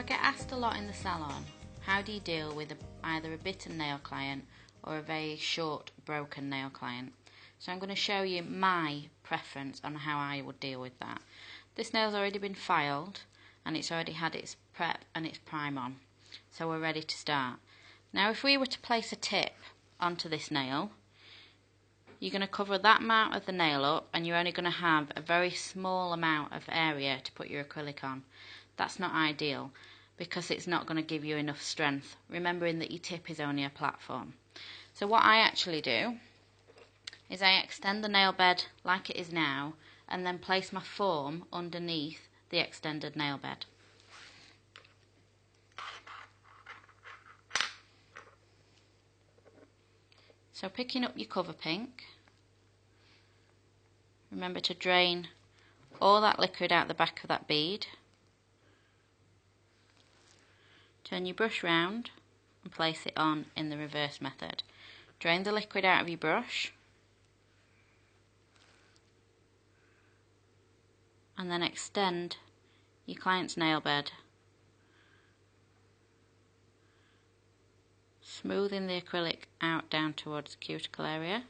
I get asked a lot in the salon, how do you deal with either a bitten nail client or a very short broken nail client? So I'm going to show you my preference on how I would deal with that. This nail's already been filed and it's already had its prep and its prime on, so we're ready to start. Now if we were to place a tip onto this nail, you're going to cover that amount of the nail up and you're only going to have a very small amount of area to put your acrylic on. That's not ideal because it's not going to give you enough strength, remembering that your tip is only a platform. So what I actually do is I extend the nail bed like it is now and then place my form underneath the extended nail bed. So picking up your cover pink, remember to drain all that liquid out the back of that bead. Turn your brush round and place it on in the reverse method. Drain the liquid out of your brush and then extend your client's nail bed, smoothing the acrylic out down towards the cuticle area.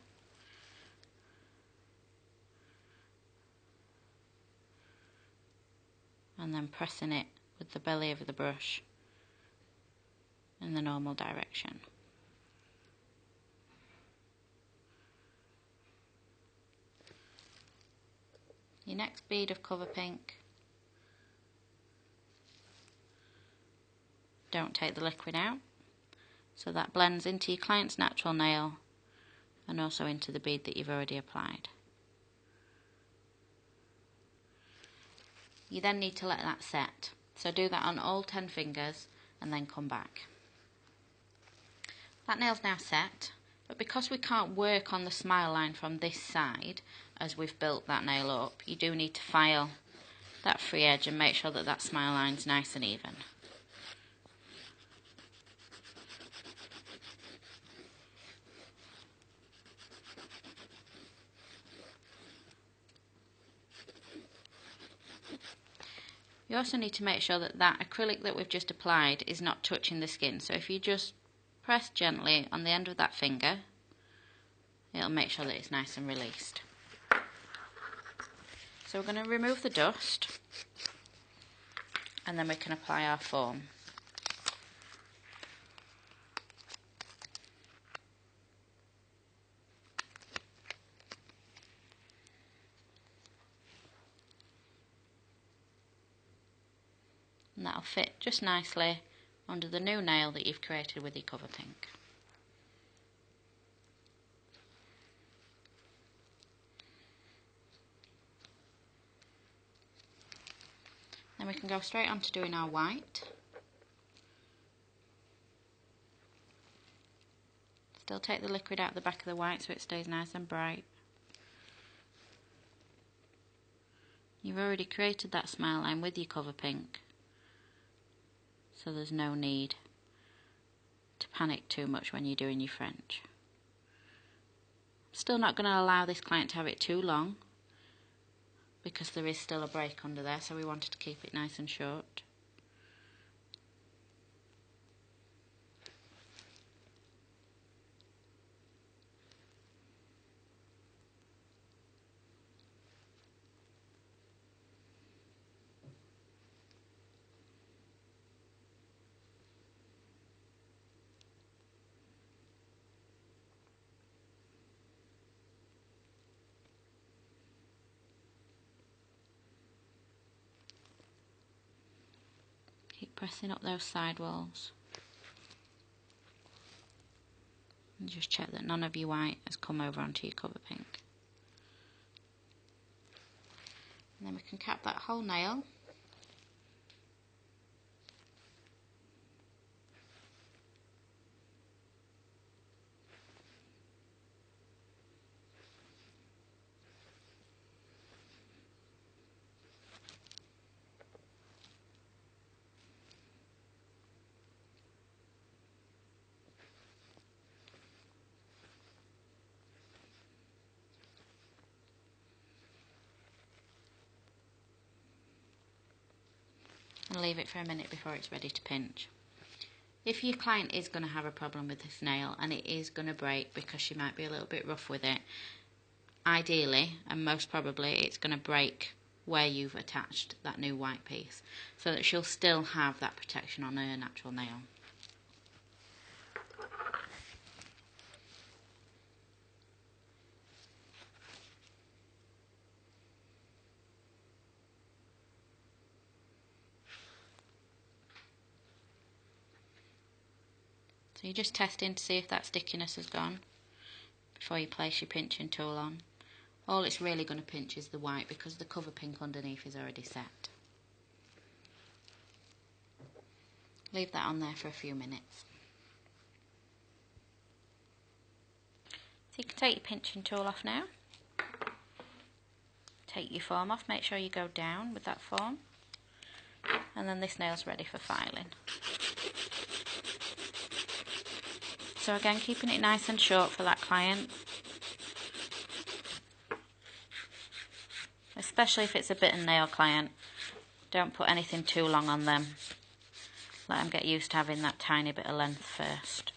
And then pressing it with the belly of the brush in the normal direction. Your next bead of cover pink, don't take the liquid out, so that blends into your client's natural nail and also into the bead that you've already applied. You then need to let that set, so do that on all 10 fingers and then come back. That nail's now set, but because we can't work on the smile line from this side as we've built that nail up, you do need to file that free edge and make sure that that smile line's nice and even. You also need to make sure that that acrylic that we've just applied is not touching the skin, so if you just press gently on the end of that finger, it'll make sure that it's nice and released. So we're going to remove the dust and then we can apply our form. And that'll fit just nicely under the new nail that you've created with your cover pink. Then we can go straight on to doing our white. Still take the liquid out of the back of the white so it stays nice and bright. You've already created that smile line with your cover pink, so there's no need to panic too much when you're doing your French. Still not going to allow this client to have it too long because there is still a break under there, so we wanted to keep it nice and short. Keep pressing up those side walls. And just check that none of your white has come over onto your cover pink. And then we can cap that whole nail. and leave it for a minute before it's ready to pinch. If your client is going to have a problem with this nail and it is going to break because she might be a little bit rough with it, ideally and most probably it's going to break where you've attached that new white piece, so that she'll still have that protection on her natural nail. So you're just testing to see if that stickiness has gone before you place your pinching tool on. All it's really going to pinch is the white because the cover pink underneath is already set. Leave that on there for a few minutes. So you can take your pinching tool off now. Take your form off, make sure you go down with that form. And then this nail's ready for filing. So again, keeping it nice and short for that client. Especially if it's a bitten nail client. Don't put anything too long on them. Let them get used to having that tiny bit of length first.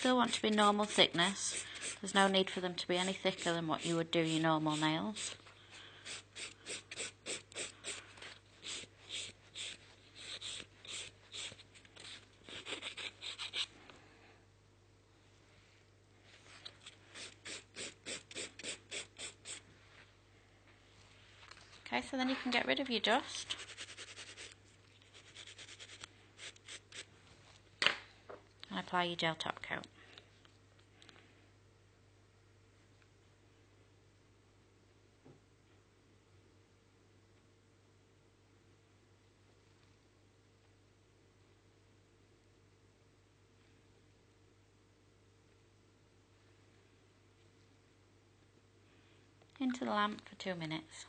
Still want to be normal thickness. There's no need for them to be any thicker than what you would do your normal nails. Okay, so then you can get rid of your dust. And apply your gel top coat. Into the lamp for 2 minutes.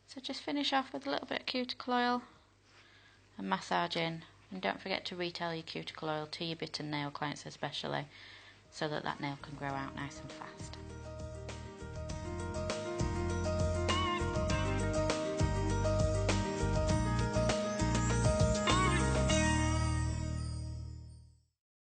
So just finish off with a little bit of cuticle oil and massage in. And don't forget to retell your cuticle oil to your bitten nail clients especially, so that that nail can grow out nice and fast.